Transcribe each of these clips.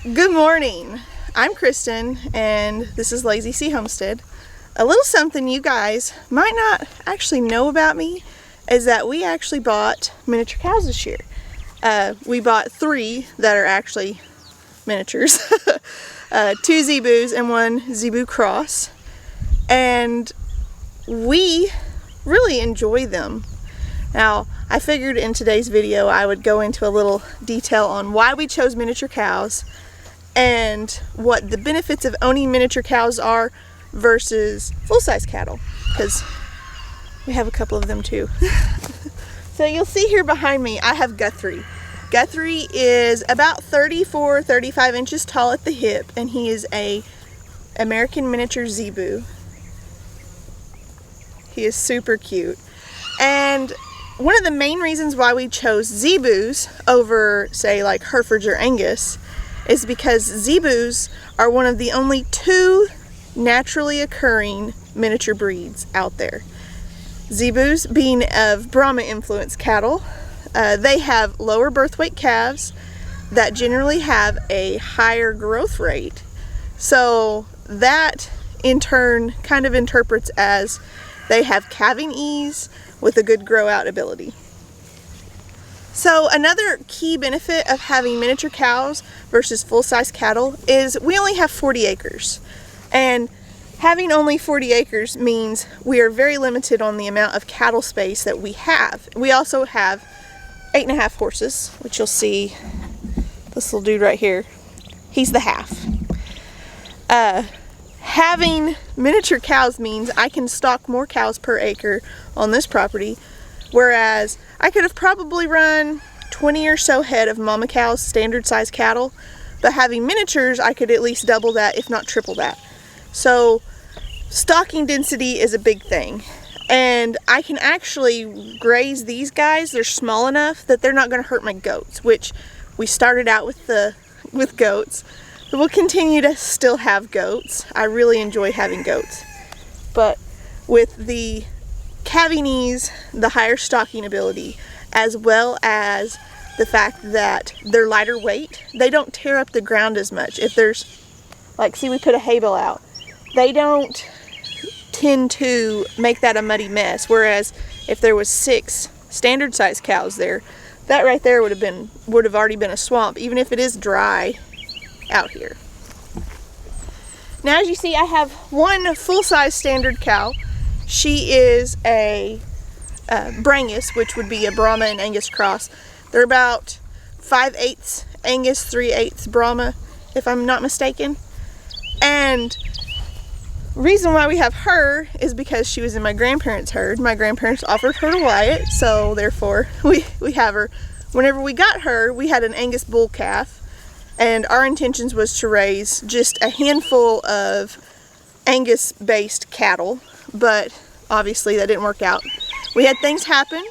Good morning. I'm Kristen and this is Lazy C Homestead. A little something you guys might not actually know about me is that we actually bought miniature cows this year. We bought 3 that are actually miniatures. 2 zebus and 1 zebu cross. And we really enjoy them. Now, I figured in today's video I would go into a little detail on why we chose miniature cows and what the benefits of owning miniature cows are versus full-size cattle, because we have a couple of them too. So you'll see here behind me I have Guthrie. Guthrie is about 34-35 inches tall at the hip, and he is a American miniature zebu. He is super cute. And one of the main reasons why we chose zebus over, say, like Herefords or Angus is because zebus are one of the only 2 naturally occurring miniature breeds out there. Zebus being of Brahma influenced cattle, they have lower birth weight calves that generally have a higher growth rate. So that in turn kind of interprets as they have calving ease with a good grow out ability. So another key benefit of having miniature cows versus full-size cattle is we only have 40 acres. And having only 40 acres means we are very limited on the amount of cattle space that we have. We also have 8.5 horses, which you'll see this little dude right here. He's the half. Having miniature cows means I can stock more cows per acre on this property, whereas I could have probably run 20 or so head of mama cows, standard size cattle, but having miniatures I could at least double that, if not triple that. So stocking density is a big thing, and I can actually graze these guys. They're small enough that they're not going to hurt my goats, which we started out with goats. We'll continue to still have goats. I really enjoy having goats, but with the calving ease, the higher stocking ability, as well as the fact that they're lighter weight, they don't tear up the ground as much. If there's, like, see, we put a hay bale out, they don't tend to make that a muddy mess, whereas if there was 6 standard size cows there, that right there would have already been a swamp, even if it is dry out here. Now, as you see, I have 1 full-size standard cow. She is a Brangus, which would be a Brahma and Angus cross. They're about 5/8 Angus, 3/8 Brahma, if I'm not mistaken. And reason why we have her is because she was in my grandparents' herd. My grandparents offered her to Wyatt, so therefore we have her. Whenever we got her, we had an Angus bull calf, and our intentions was to raise just a handful of Angus-based cattle, but obviously that didn't work out. We had things happen.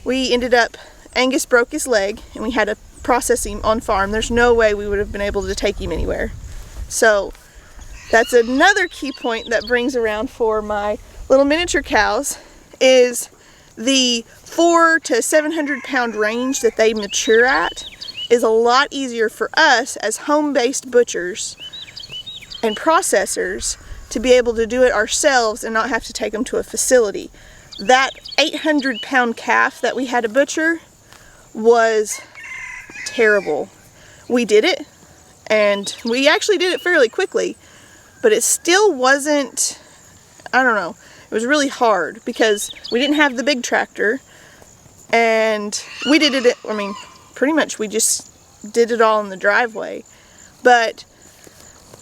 We ended up, Angus broke his leg, and we had to process him on farm. There's no way we would have been able to take him anywhere. So that's another key point that brings around for my little miniature cows, is the 400 to 700 pound range that they mature at is a lot easier for us as home-based butchers and processors to be able to do it ourselves and not have to take them to a facility. That 800 pound calf that we had to butcher was terrible. We did it, and we actually did it fairly quickly, but it still wasn't, I don't know, it was really hard because we didn't have the big tractor, and we did it, I mean, pretty much we just did it all in the driveway. But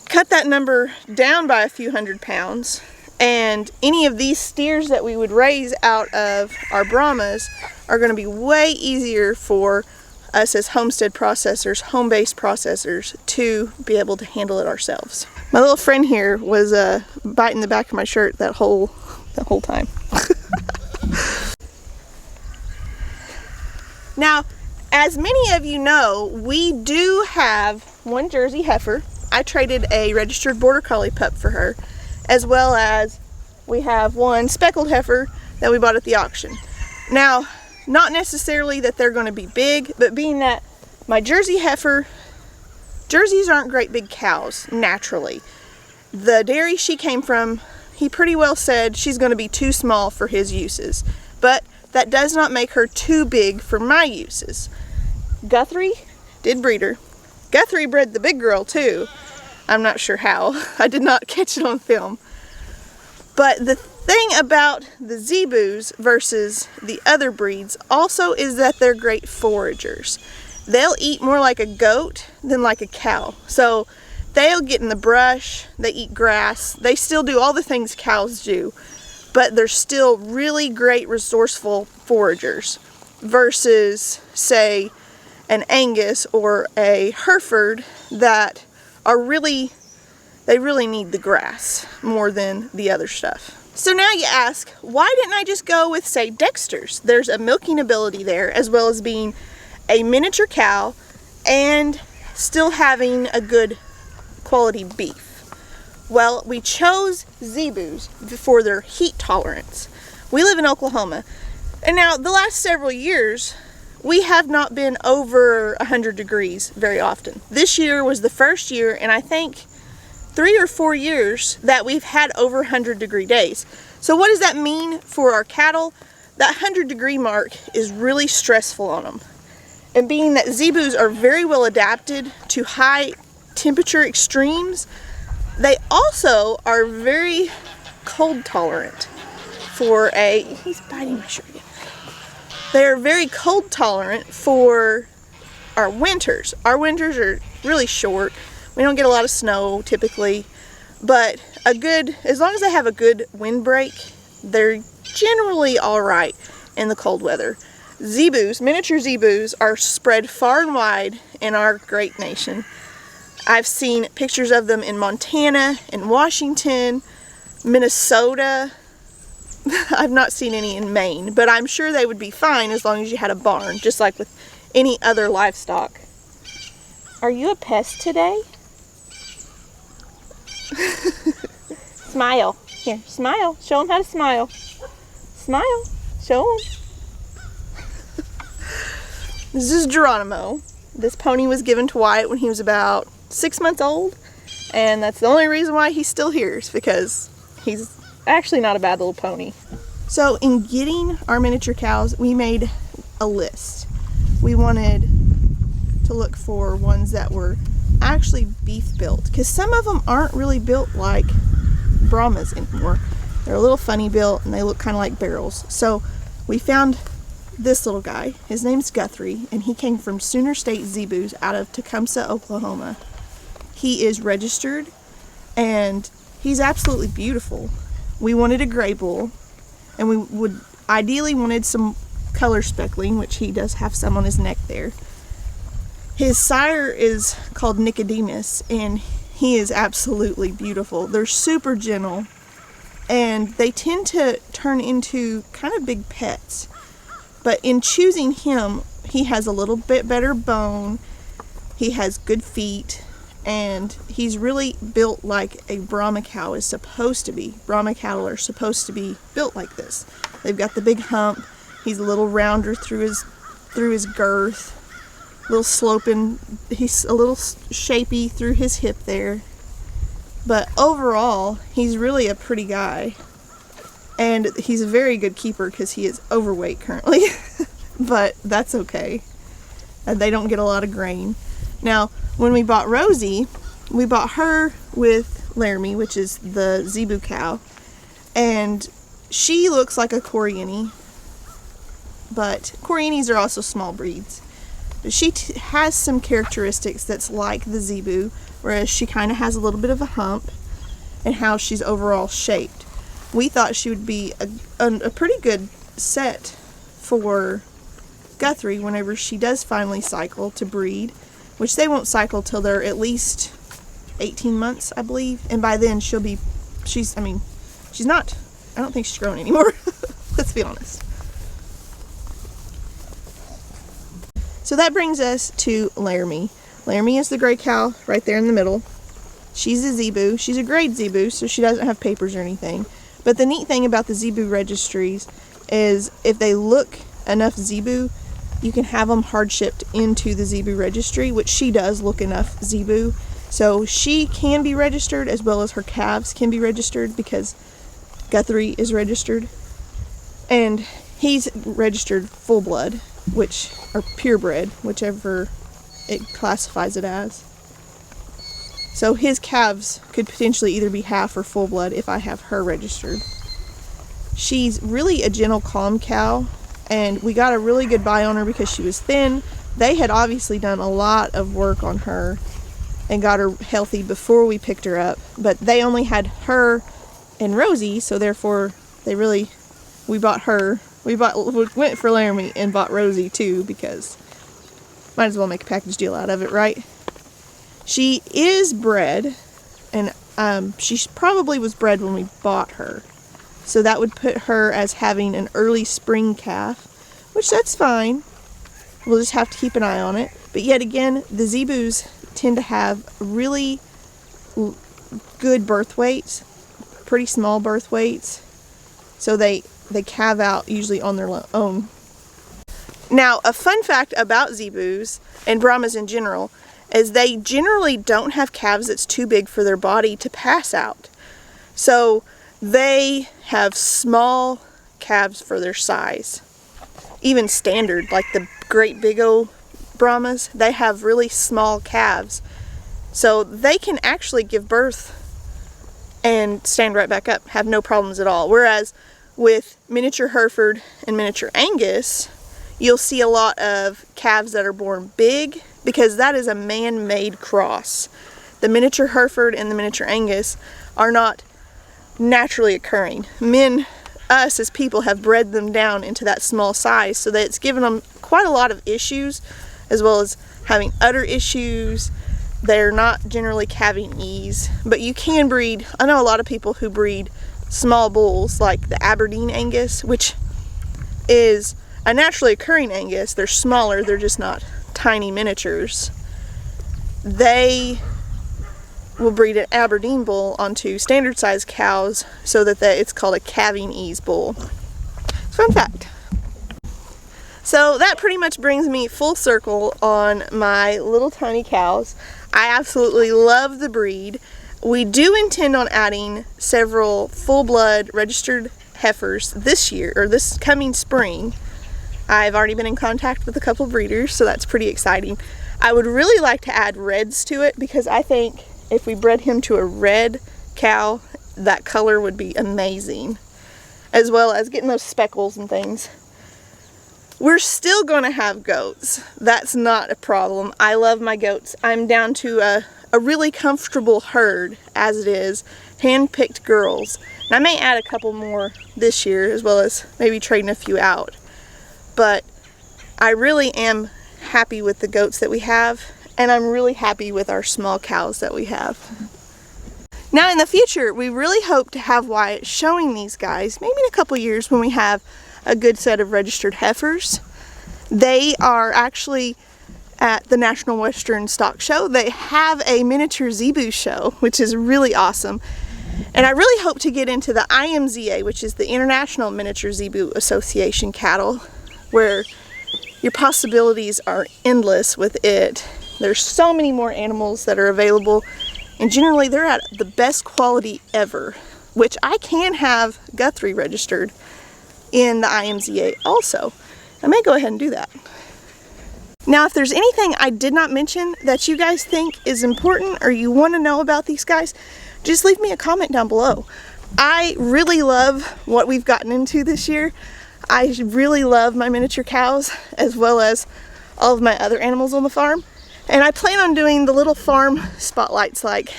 cut that number down by a few hundred pounds, and any of these steers that we would raise out of our Brahmas are going to be way easier for us as homestead processors, home-based processors, to be able to handle it ourselves. My little friend here was biting the back of my shirt that whole time. Now, as many of you know, we do have 1 Jersey heifer. I traded a registered border collie pup for her, as well as we have 1 speckled heifer that we bought at the auction. Now, not necessarily that they're going to be big, but being that my Jersey heifer Jerseys aren't great big cows, naturally. The dairy she came from, he pretty well said she's going to be too small for his uses. But that does not make her too big for my uses. Guthrie did breed her. Guthrie bred the big girl too. I'm not sure how. I did not catch it on film. But the thing about the zebus versus the other breeds also is that they're great foragers. They'll eat more like a goat than like a cow. So they'll get in the brush, they eat grass, they still do all the things cows do, but they're still really great resourceful foragers versus, say, an Angus or a Hereford that are really need the grass more than the other stuff. So now you ask, why didn't I just go with, say, Dexter's? There's a milking ability there, as well as being a miniature cow and still having a good quality beef. Well, we chose zebus for their heat tolerance. We live in Oklahoma, and now the last several years we have not been over 100 degrees very often. This year was the first year, and I think 3 or 4 years that we've had over 100 degree days. So what does that mean for our cattle? That 100 degree mark is really stressful on them. And being that zebus are very well adapted to high temperature extremes, they also are very cold tolerant for he's biting my shirt again. They are very cold tolerant for our winters. Our winters are really short. We don't get a lot of snow typically, but as long as they have a good windbreak, they're generally all right in the cold weather. Zebus, miniature zebus, are spread far and wide in our great nation. I've seen pictures of them in Montana, in Washington, Minnesota. I've not seen any in Maine, but I'm sure they would be fine as long as you had a barn, just like with any other livestock. Are you a pest today? Smile. Here, smile. Show them how to smile. Smile. Show them. This is Geronimo. This pony was given to Wyatt when he was about 6 months old, and that's the only reason why he's still here, is because he's actually not a bad little pony. So in getting our miniature cows, we made a list. We wanted to look for ones that were actually beef built, because some of them aren't really built like Brahmas anymore. They're a little funny built and they look kind of like barrels. So we found this little guy. His name's Guthrie, and he came from Sooner State Zebus out of Tecumseh, Oklahoma. He is registered and he's absolutely beautiful. We wanted a gray bull, and we would ideally wanted some color speckling, which he does have some on his neck there. His sire is called Nicodemus, and he is absolutely beautiful. They're super gentle, and they tend to turn into kind of big pets. But in choosing him, he has a little bit better bone, he has good feet, and he's really built like a Brahma cow is supposed to be. Brahma cattle are supposed to be built like this. They've got the big hump. He's a little rounder through his girth. Little sloping, he's a little shapy through his hip there, but overall he's really a pretty guy, and he's a very good keeper because he is overweight currently. But that's okay, and they don't get a lot of grain. Now when we bought Rosie, we bought her with Laramie, which is the zebu cow, and she looks like a Coriani, but Corianis are also small breeds. She has some characteristics that's like the zebu, whereas she kind of has a little bit of a hump and how she's overall shaped. We thought she would be a pretty good set for Guthrie whenever she does finally cycle to breed, which they won't cycle till they're at least 18 months, I believe. And by then she's not, I don't think she's grown anymore. Let's be honest. So that brings us to Laramie. Laramie is the gray cow right there in the middle. She's a zebu. She's a grade zebu, so she doesn't have papers or anything. But the neat thing about the zebu registries is if they look enough zebu, you can have them hard shipped into the Zebu registry, which she does look enough Zebu. So she can be registered, as well as her calves can be registered, because Guthrie is registered. And he's registered full blood, which, or purebred, whichever it classifies it as. So his calves could potentially either be half or full blood if I have her registered. She's really a gentle, calm cow, and we got a really good buy on her because she was thin. They had obviously done a lot of work on her and got her healthy before we picked her up, but they only had her and Rosie, so therefore we bought her. We went for Laramie and bought Rosie too, because might as well make a package deal out of it, right? She is bred, and she probably was bred when we bought her. So that would put her as having an early spring calf, which that's fine. We'll just have to keep an eye on it. But yet again, the Zebus tend to have really good birth weights, pretty small birth weights. So they calve out usually on their own. Now, a fun fact about Zebus and Brahmas in general is they generally don't have calves that's too big for their body to pass out. So they have small calves for their size. Even standard, like the great big old Brahmas, they have really small calves. So they can actually give birth and stand right back up, have no problems at all. Whereas with miniature Hereford and miniature Angus, you'll see a lot of calves that are born big, because that is a man-made cross. The miniature Hereford and the miniature Angus are not naturally occurring. Us as people, have bred them down into that small size, so that it's given them quite a lot of issues, as well as having udder issues. They're not generally calving ease, but you can breed. I know a lot of people who breed small bulls, like the Aberdeen Angus, which is a naturally occurring Angus. They're smaller, they're just not tiny miniatures. They will breed an Aberdeen bull onto standard size cows, so that it's called a calving ease bull. Fun fact. So that pretty much brings me full circle on my little tiny cows. I absolutely love the breed. We do intend on adding several full-blood registered heifers this year, or this coming spring. I've already been in contact with a couple breeders, so that's pretty exciting. I would really like to add reds to it, because I think if we bred him to a red cow, that color would be amazing, as well as getting those speckles and things. We're still going to have goats. That's not a problem. I love my goats. I'm down to a really comfortable herd as it is, hand-picked girls. And I may add a couple more this year, as well as maybe trading a few out. But I really am happy with the goats that we have, and I'm really happy with our small cows that we have. Now in the future, we really hope to have Wyatt showing these guys, maybe in a couple years when we have a good set of registered heifers. They are actually at the National Western Stock Show. They have a miniature Zebu show, which is really awesome. And I really hope to get into the IMZA, which is the International Miniature Zebu Association cattle, where your possibilities are endless with it. There's so many more animals that are available, and generally they're at the best quality ever, which I can have Guthrie registered in the IMZA also. I may go ahead and do that. Now, if there's anything I did not mention that you guys think is important or you want to know about these guys, just leave me a comment down below. I really love what we've gotten into this year. I really love my miniature cows, as well as all of my other animals on the farm. And I plan on doing the little farm spotlights, like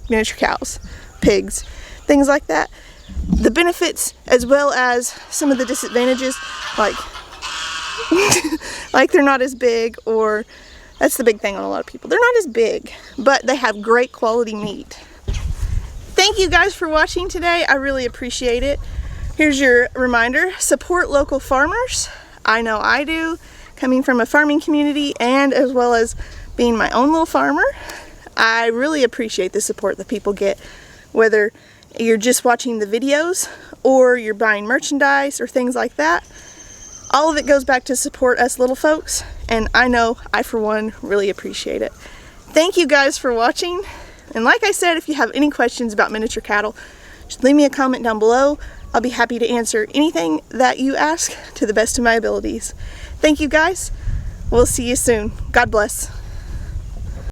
miniature cows, pigs, things like that. The benefits, as well as some of the disadvantages, like like they're not as big, or that's the big thing on a lot of people. They're not as big, but they have great quality meat. Thank you guys for watching today. I really appreciate it. Here's your reminder, support local farmers. I know I do, coming from a farming community, and as well as being my own little farmer. I really appreciate the support that people get, whether you're just watching the videos or you're buying merchandise or things like that. All of it goes back to support us little folks, and I know I, for one, really appreciate it. Thank you guys for watching, and like I said, if you have any questions about miniature cattle, just leave me a comment down below. I'll be happy to answer anything that you ask to the best of my abilities. Thank you guys. We'll see you soon. God bless.